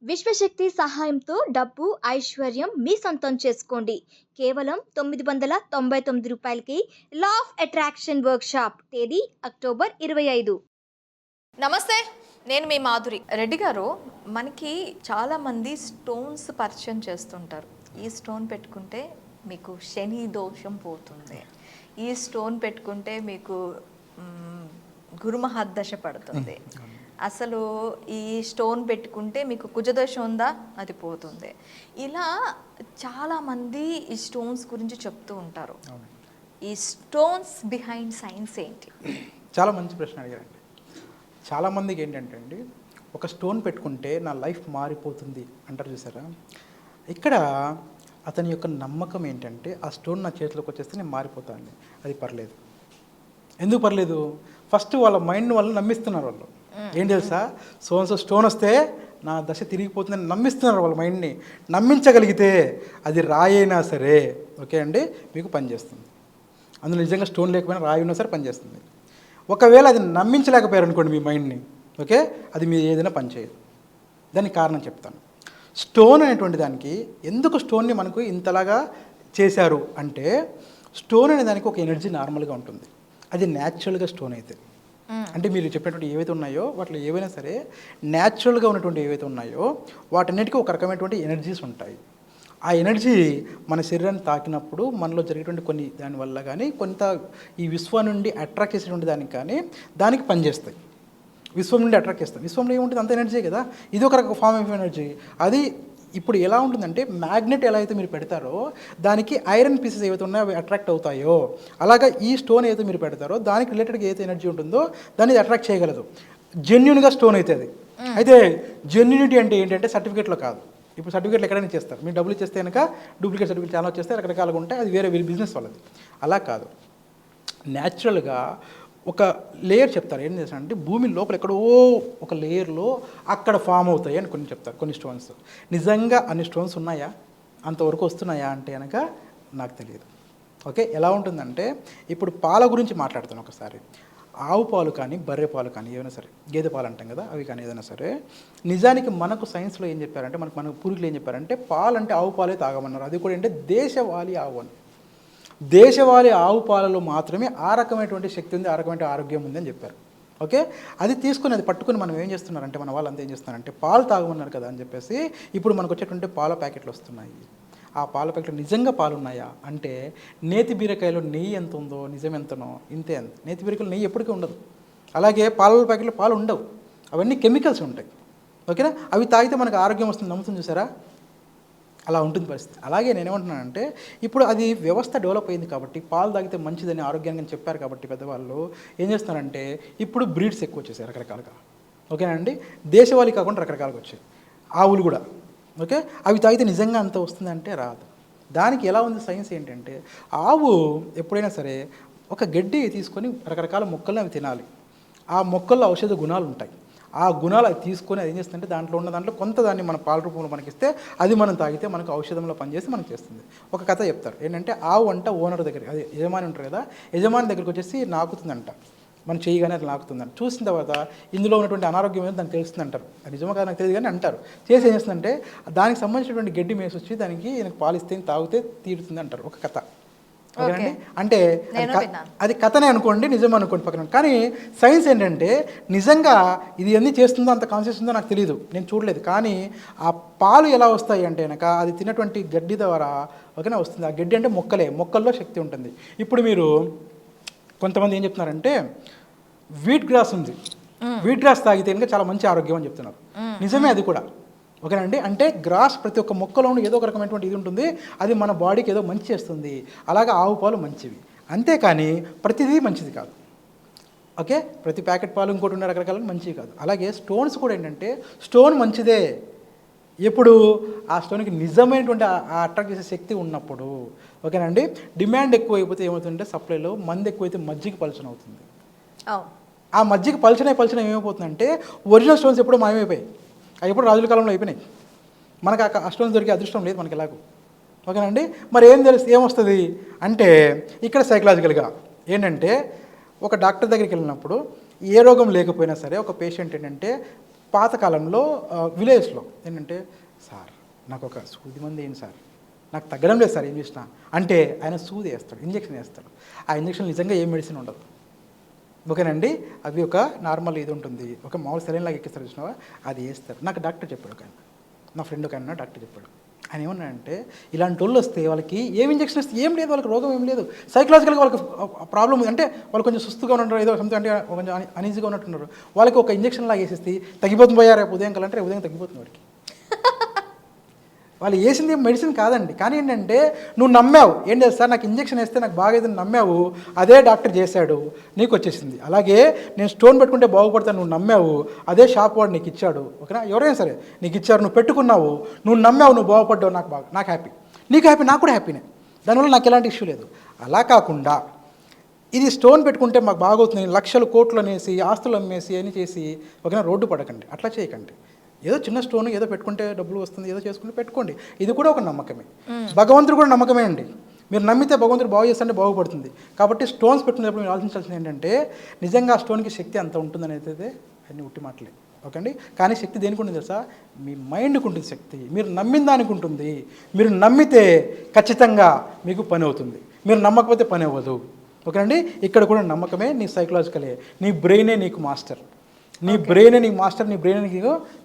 విశ్వశక్తి సహాయంతో డబ్బు, ఐశ్వర్యం మీ సొంతం చేసుకోండి. కేవలం రూ. 999కి లా ఆఫ్ అట్రాక్షన్ వర్క్షాప్. తేదీ అక్టోబర్ 25. నమస్తే, నేను మీ మాధురి. రెడ్డి గారు, మనకి చాలామంది స్టోన్స్ పరిచయం చేస్తుంటారు. ఈ స్టోన్ పెట్టుకుంటే మీకు శని దోషం పోతుంది, ఈ స్టోన్ పెట్టుకుంటే మీకు గురుమహద్దశ పడుతుంది, అసలు ఈ స్టోన్ పెట్టుకుంటే మీకు కుజదశ ఉందా అది పోతుంది. ఇలా చాలామంది ఈ స్టోన్స్ గురించి చెప్తూ ఉంటారు. ఈ స్టోన్స్ బిహైండ్ సైన్స్ ఏంటి? చాలా మంచి ప్రశ్న అడిగారండి. చాలామందికి ఏంటంటే అండి, ఒక స్టోన్ పెట్టుకుంటే నా లైఫ్ మారిపోతుంది అంటారు చూసారా. ఇక్కడ అతని యొక్క నమ్మకం ఏంటంటే, ఆ స్టోన్ నా చేతిలోకి వచ్చేస్తే నేను మారిపోతాను. అది పర్లేదు. ఎందుకు పర్లేదు? ఫస్ట్ వాళ్ళ మైండ్ వాళ్ళు నమ్మిస్తున్నారు. వాళ్ళు ఏం తెలుసా, స్టోన్ వస్తే నా దశ తిరిగిపోతుందని నమ్మిస్తున్నారు వాళ్ళ మైండ్ని. నమ్మించగలిగితే అది రాయైనా సరే ఓకే అండి మీకు పనిచేస్తుంది. అందులో నిజంగా స్టోన్ లేకపోయినా రాయి ఉన్నా సరే పనిచేస్తుంది. ఒకవేళ అది నమ్మించలేకపోయారు అనుకోండి మీ మైండ్ని, ఓకే, అది మీరు ఏదైనా పనిచేయదు. దానికి కారణం చెప్తాను. స్టోన్ అనేటువంటి దానికి ఎందుకు స్టోన్ని మనకు ఇంతలాగా చేశారు అంటే, స్టోన్ అనే దానికి ఒక ఎనర్జీ నార్మల్గా ఉంటుంది. అది న్యాచురల్గా స్టోన్ అయితే, అంటే మీరు చెప్పినటువంటి ఏవైతే ఉన్నాయో వాటిలో ఏవైనా సరే న్యాచురల్గా ఉన్నటువంటి ఏవైతే ఉన్నాయో వాటన్నిటికీ ఒక రకమైనటువంటి ఎనర్జీస్ ఉంటాయి. ఆ ఎనర్జీ మన శరీరాన్ని తాకినప్పుడు మనలో జరిగేటువంటి కొన్ని దానివల్ల కానీ కొంత ఈ విశ్వం నుండి అట్రాక్ట్ చేసేటువంటి దానికి కానీ దానికి పనిచేస్తాయి. విశ్వం నుండి అట్రాక్ట్ చేస్తాం. విశ్వంలో ఏముంటుంది? అంత ఎనర్జీ కదా. ఇది ఒక రకం ఫార్మ్ ఆఫ్ ఎనర్జీ. అది ఇప్పుడు ఎలా ఉంటుందంటే, మ్యాగ్నెట్ ఎలా అయితే మీరు పెడతారో దానికి ఐరన్ పీసెస్ ఏవైతే ఉన్నాయో అవి అట్రాక్ట్ అవుతాయో, అలాగా ఈ స్టోన్ ఏదైతే మీరు పెడతారో దానికి రిలేటెడ్గా ఏదైతే ఎనర్జీ ఉంటుందో దాన్ని అట్రాక్ట్ చేయగలదు. జెన్యున్గా స్టోన్ అయితే అది. అయితే జెన్యునిటీ అంటే ఏంటంటే సర్టిఫికేట్లో కాదు. ఇప్పుడు సర్టిఫికేట్లు ఎక్కడైనా చేస్తారు. మీరు డబ్బులు ఇచ్చేస్తే కనుక డూప్లికేట్ సర్టిఫికేట్ చాలా వచ్చేస్తే రకరకాలుగా ఉంటాయి. అది వేరే బిజినెస్ వాళ్ళది. అలా కాదు, న్యాచురల్గా ఒక లేయర్ చెప్తారు. ఏం చేస్తారంటే, భూమి లోపల ఎక్కడో ఒక లేయర్లో అక్కడ ఫామ్ అవుతాయి అని కొన్ని చెప్తారు. కొన్ని స్టోన్స్ నిజంగా అన్ని స్టోన్స్ ఉన్నాయా, అంతవరకు వస్తున్నాయా అంటే కనుక నాకు తెలియదు. ఓకే, ఎలా ఉంటుందంటే, ఇప్పుడు పాల గురించి మాట్లాడుతాను ఒకసారి. ఆవు పాలు కానీ బర్రె పాలు కానీ ఏమైనా సరే, గేదె పాలు అంటాం కదా, అవి కానీ ఏదైనా సరే, నిజానికి మనకు సైన్స్లో ఏం చెప్పారంటే, మన పూర్వీకులు ఏం చెప్పారంటే, పాలు అంటే ఆవు పాలే తాగమన్నారు. అది కూడా అంటే దేశవాళీ ఆవు అని. దేశవాళీ ఆవు పాలలో మాత్రమే ఆ రకమైనటువంటి శక్తి ఉంది, ఆ రకమైన ఆరోగ్యం ఉంది అని చెప్పారు. ఓకే, అది తీసుకుని అది పట్టుకుని మనం ఏం చేస్తున్నారంటే, మన వాళ్ళంతా ఏం చేస్తున్నారంటే, పాలు తాగమన్నారు కదా అని చెప్పేసి ఇప్పుడు మనకు వచ్చేటువంటి పాల ప్యాకెట్లు వస్తున్నాయి. ఆ పాల ప్యాకెట్లు నిజంగా పాలు ఉన్నాయా అంటే, నేతి బీరకాయలో నెయ్యి ఎంత ఉందో నిజం ఎంతనో ఇంతే అంత. నేతి బీరకాయలో నెయ్యి ఎప్పటికీ ఉండదు. అలాగే పాల ప్యాకెట్లో పాలు ఉండవు, అవన్నీ కెమికల్స్ ఉంటాయి. ఓకేనా, అవి తాగితే మనకు ఆరోగ్యం వస్తుంది నమ్ముతుంది చూసారా. అలా ఉంటుంది పరిస్థితి. అలాగే నేనేమంటున్నానంటే, ఇప్పుడు అది వ్యవస్థ డెవలప్ అయింది కాబట్టి పాలు తాగితే మంచిదని ఆరోగ్యాన్ని చెప్పారు కాబట్టి పెద్దవాళ్ళు ఏం చేస్తున్నారంటే, ఇప్పుడు బ్రీడ్స్ ఎక్కువ వచ్చేసాయి రకరకాలుగా. ఓకేనండి, దేశవాళీ కాకుండా రకరకాలుగా వచ్చాయి ఆవులు కూడా. ఓకే, అవి తాగితే నిజంగా అంత వస్తుందంటే రాదు. దానికి ఎలా ఉంది సైన్స్ ఏంటంటే, ఆవు ఎప్పుడైనా సరే ఒక గడ్డి తీసుకొని రకరకాల మొక్కల్ని అవి తినాలి. ఆ మొక్కల్లో ఔషధ గుణాలు ఉంటాయి. ఆ గుణాలు అది తీసుకొని అది ఏం చేస్తుందంటే, దాంట్లో ఉన్న దాంట్లో కొంత దాన్ని మన పాల రూపంలో మనకిస్తే అది మనం తాగితే మనకు ఔషధంలో పనిచేసి మనకు చేస్తుంది. ఒక కథ చెప్తారు ఏంటంటే, ఆవు అంట ఓనర్ దగ్గర, అది యజమాని ఉంటారు కదా, యజమాని దగ్గరికి వచ్చేసి నాకుతుందంట, మనం చేయగానే అది నాకుతుందంట. చూసిన తర్వాత ఇందులో ఉన్నటువంటి అనారోగ్యం ఏదో దానికి తెలుస్తుంది అంటారు. అది నిజమో కాదు నాకు తెలియదు కానీ అంటారు. చేసి ఏం చేస్తుందంటే, దానికి సంబంధించినటువంటి గడ్డి మేసి వచ్చి దానికి తాగితే తాగితే తీరుతుంది అంటారు. ఒక కథ. ఓకేనండి, అంటే అది కథనే అనుకోండి, నిజం అనుకోండి పక్కన. కానీ సైన్స్ ఏంటంటే, నిజంగా ఇది ఎన్ని చేస్తుందో అంత కాన్షియస్ ఉందో నాకు తెలియదు, నేను చూడలేదు. కానీ ఆ పాలు ఎలా వస్తాయి అంటే కనుక, అది తిన్నటువంటి గడ్డి ద్వారా ఓకేనా వస్తుంది. ఆ గడ్డి అంటే మొక్కల్లో శక్తి ఉంటుంది. ఇప్పుడు మీరు కొంతమంది ఏం చెప్తున్నారంటే, వీట్ గ్రాస్ ఉంది, వీట్ గ్రాస్ తాగితే కనుక చాలా మంచి ఆరోగ్యం అని చెప్తున్నారు. నిజమే అది కూడా. ఓకేనండి, అంటే గ్రాస్ ప్రతి ఒక్క మొక్కలోనూ ఏదో ఒక రకమైనటువంటి ఇది ఉంటుంది, అది మన బాడీకి ఏదో మంచి చేస్తుంది. అలాగే ఆవు పాలు మంచివి, అంతేకాని ప్రతిదీ మంచిది కాదు. ఓకే, ప్రతి ప్యాకెట్ పాలు ఇంకోటి ఉన్న రకరకాల మంచివి కాదు. అలాగే స్టోన్స్ కూడా ఏంటంటే, స్టోన్ మంచిదే ఎప్పుడు ఆ స్టోన్కి నిజమైనటువంటి ఆ అట్రాక్ట్ చేసే శక్తి ఉన్నప్పుడు. ఓకేనండి, డిమాండ్ ఎక్కువ అయిపోతే ఏమవుతుందంటే, సప్లైలో మంది ఎక్కువైతే మజ్జిగ పలచన అవుతుంది. ఆ మజ్జిగ పలచన ఏమైపోతుందంటే, ఒరిజినల్ స్టోన్స్ ఎప్పుడో మాయమైపోయాయి. అవి ఎప్పుడు రాజుల కాలంలో అయిపోయినాయి. మనకు ఆ స్టోన్స్ దొరికే అదృష్టం లేదు మనకి ఎలాగో. ఓకేనండి, మరి ఏమొస్తుంది అంటే, ఇక్కడ సైకలాజికల్గా ఏంటంటే, ఒక డాక్టర్ దగ్గరికి వెళ్ళినప్పుడు ఏ రోగం లేకపోయినా సరే ఒక పేషెంట్ ఏంటంటే పాతకాలంలో విలేజ్లో ఏంటంటే, సార్ నాకు ఒక సూది మంది ఏంటి సార్, నాకు తగ్గడం లేదు సార్ ఏం చేసినా అంటే ఆయన సూది వేస్తాడు, ఇంజక్షన్ వేస్తాడు. ఆ ఇంజక్షన్ నిజంగా ఏ మెడిసిన్ ఉండదు, ఓకేనండి. అవి ఒక నార్మల్ ఇది ఉంటుంది, ఒక మామూలు సెలైన్ లాగా ఎక్కిస్తారు చూసినావా, అది వేస్తారు. నాకు డాక్టర్ చెప్పాడు, ఒక ఆయన నా ఫ్రెండ్ ఒక ఆయన డాక్టర్ చెప్పాడు. ఆయన ఏమన్నాడంటే, ఇలాంటి వాళ్ళు వస్తే వాళ్ళకి ఏం ఇంజక్షన్ ఇస్తే ఏం లేదు, వాళ్ళకి రోగం ఏం లేదు, సైకలాజికల్గా వాళ్ళకి ప్రాబ్లం అంటే వాళ్ళు కొంచెం సుస్తుగా ఉంటారు, ఏదో సంథింగ్ అంటే కొంచెం అనీజీగా ఉన్నట్టున్నారు. వాళ్ళకి ఒక ఇంజక్షన్ లాగా వేసేస్తే తగ్గిపోతుంది పోయా, రేపు ఉదయం కలంటే రేపు ఉదయం తగ్గిపోతుంది వాడికి. వాళ్ళు వేసింది మెడిసిన్ కాదండి, కానీ ఏంటంటే నువ్వు నమ్మావు, ఏం చేస్తా నాకు ఇంజక్షన్ వేస్తే నాకు బాగా ఏదైనా నమ్మావు, అదే డాక్టర్ చేశాడు, నీకు వచ్చేసింది. అలాగే నేను స్టోన్ పెట్టుకుంటే బాగుపడతాను నువ్వు నమ్మావు, అదే షాప్ వాడు నీకు ఇచ్చాడు, ఓకేనా, ఎవరైనా సరే నీకు ఇచ్చారు, నువ్వు పెట్టుకున్నావు, నువ్వు నమ్మావు, నువ్వు బాగుపడ్డావు, నాకు హ్యాపీ, నీకు హ్యాపీ, నాకు కూడా హ్యాపీనే, దానివల్ల నాకు ఎలాంటి ఇష్యూ లేదు. అలా కాకుండా ఇది స్టోన్ పెట్టుకుంటే మాకు బాగవుతుంది, లక్షలు కోట్లు అనేసి ఆస్తులు అమ్మేసి అని చేసి ఓకేనా రోడ్డు పడకండి, అట్లా చేయకండి. ఏదో చిన్న స్టోన్ ఏదో పెట్టుకుంటే డబ్బులు వస్తుంది, ఏదో చేసుకుంటే పెట్టుకోండి, ఇది కూడా ఒక నమ్మకమే. భగవంతుడు కూడా నమ్మకమే అండి, మీరు నమ్మితే భగవంతుడు బాగు చేస్తుంటే బాగుపడుతుంది. కాబట్టి స్టోన్స్ పెట్టుకునేటప్పుడు మీరు ఆలోచించాల్సింది ఏంటంటే, నిజంగా ఆ స్టోన్కి శక్తి అంత ఉంటుందని అయితే అన్నీ ఉట్టి మాటలే, ఓకే అండి. కానీ శక్తి దేనికి ఉంటుంది తెలుసా, మీ మైండ్కి ఉంటుంది శక్తి, మీరు నమ్మిన దానికి ఉంటుంది. మీరు నమ్మితే ఖచ్చితంగా మీకు పని అవుతుంది, మీరు నమ్మకపోతే పని అవ్వదు, ఓకే అండి. ఇక్కడ కూడా నమ్మకమే నీ సైకలాజికలే, నీ బ్రెయినే నీకు మాస్టర్, నీ బ్రెయిన్ నీకు మాస్టర్, నీ బ్రెయిన్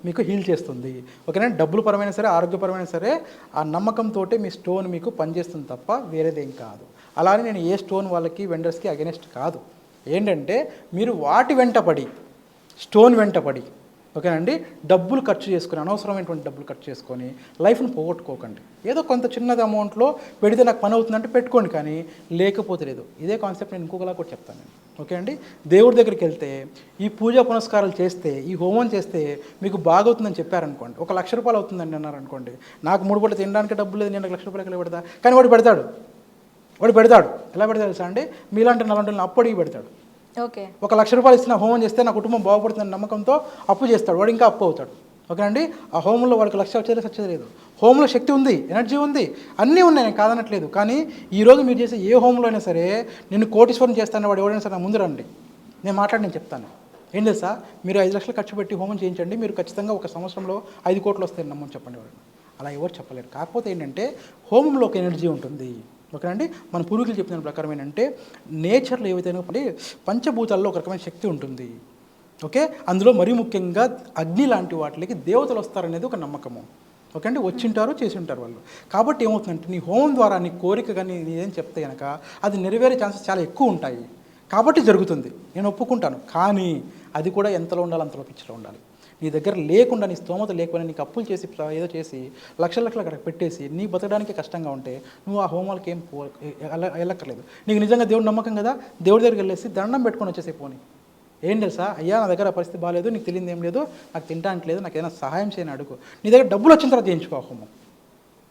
మీకు హీల్ చేస్తుంది, ఓకేనా. డబ్బులు పరమైనా సరే, ఆరోగ్యపరమైన సరే, ఆ నమ్మకంతో మీ స్టోన్ మీకు పనిచేస్తుంది తప్ప వేరేదేం కాదు. అలానే నేను ఏ స్టోన్ వాళ్ళకి వెండర్స్కి అగెనిస్ట్ కాదు. ఏంటంటే మీరు వాటి వెంటపడి, స్టోన్ వెంటపడి, ఓకేనండి, డబ్బులు ఖర్చు చేసుకొని, అనవసరమైనటువంటి డబ్బులు ఖర్చు చేసుకొని లైఫ్ను పోగొట్టుకోకండి. ఏదో కొంత చిన్నది అమౌంట్లో పెడితే నాకు పని అవుతుందంటే పెట్టుకోండి, కానీ లేకపోతే లేదు. ఇదే కాన్సెప్ట్ నేను ఇంకొకలా కూడా చెప్తాను నేను, ఓకే అండి. దేవుడి దగ్గరికి వెళ్తే ఈ పూజా పునస్కారాలు చేస్తే, ఈ హోమం చేస్తే మీకు బాగవుతుందని చెప్పారనుకోండి, 1 లక్ష రూపాయలు అవుతుందని అన్నారనుకోండి, నాకు 3 పూటలు తినడానికి డబ్బులు లేదు, నేను 1 లక్ష రూపాయలకి ఎలా పెడతా, కానీ వాడు పెడతాడు. ఎలా పెడతాడు తెలుసా అండి, మీలాంటి నలాంటి అప్పడికి పెడతాడు. ఓకే, 1 లక్ష రూపాయలు ఇస్తున్న హోమం చేస్తే నా కుటుంబం బాగుపడుతుందని నమ్మకంతో అప్పు చేస్తాడు, వాడు ఇంకా అప్పు అవుతాడు, ఓకేనండి. ఆ హోమంలో వాడికి 1 లక్ష వచ్చేది లేదు, హోమంలో శక్తి ఉంది, ఎనర్జీ ఉంది, అన్నీ ఉన్నాయి, నేను కాదనట్లేదు. కానీ ఈరోజు మీరు చేసే ఏ హోమంలో అయినా సరే, నేను కోటీశ్వరం చేస్తాను వాడు ఎవరైనా సరే నా ముందు రండి, నేను చెప్తాను. ఏం తెలుసా, మీరు 5 లక్షలు ఖర్చు పెట్టి హోమం చేయించండి, మీరు ఖచ్చితంగా 1 సంవత్సరంలో 5 కోట్లు వస్తాయని నమ్మని చెప్పండి ఎవరైనా. అలా ఎవరు చెప్పలేరు. కాకపోతే ఏంటంటే హోమంలో ఒక ఎనర్జీ ఉంటుంది, ఓకేనండి. మన పూర్వీకులు చెప్పిన ప్రకారం ఏంటంటే, నేచర్లో ఏవైతే పంచభూతాల్లో ఒక రకమైన శక్తి ఉంటుంది, ఓకే. అందులో మరీ ముఖ్యంగా అగ్ని లాంటి వాటికి దేవతలు వస్తారనేది ఒక నమ్మకము, ఓకే అండి. వచ్చింటారు, చేసి ఉంటారు వాళ్ళు. కాబట్టి ఏమవుతుందంటే, నీ హోమం ద్వారా నీ కోరిక కానీ నీదేం చెప్తే కనుక అది నెరవేరే ఛాన్సెస్ చాలా ఎక్కువ ఉంటాయి. కాబట్టి జరుగుతుంది, నేను ఒప్పుకుంటాను. కానీ అది కూడా ఎంతలో ఉండాలి, అంతలో పిచ్చిలో ఉండాలి. నీ దగ్గర లేకుండా, నీ స్తోమత లేకుండా నీకు అప్పులు చేసి ఏదో చేసి లక్షలు అక్కడ పెట్టేసి నీ బతకడానికి కష్టంగా ఉంటే నువ్వు ఆ హోమాలకి ఏం వెళ్ళక్కర్లేదు. నీకు నిజంగా దేవుడు నమ్మకం కదా, దేవుడి దగ్గరికి వెళ్ళేసి దండం పెట్టుకొని వచ్చేసి పోనీ. ఏం తెలుసా, అయ్యా నా దగ్గర పరిస్థితి బాగాలేదు, నీకు తెలియదు ఏం లేదు, నాకు తినడానికి లేదు, నాకు ఏదైనా సహాయం చేయని అడుగు. నీ దగ్గర డబ్బులు వచ్చిన తర్వాత చేయించుకో ఆ హోమం,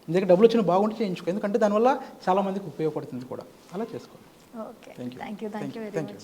నీ దగ్గర డబ్బులు వచ్చిన బాగుంటే చేయించుకో, ఎందుకంటే దానివల్ల చాలామందికి ఉపయోగపడుతుంది కూడా. అలా చేసుకో. Okay, thank you. Thank you.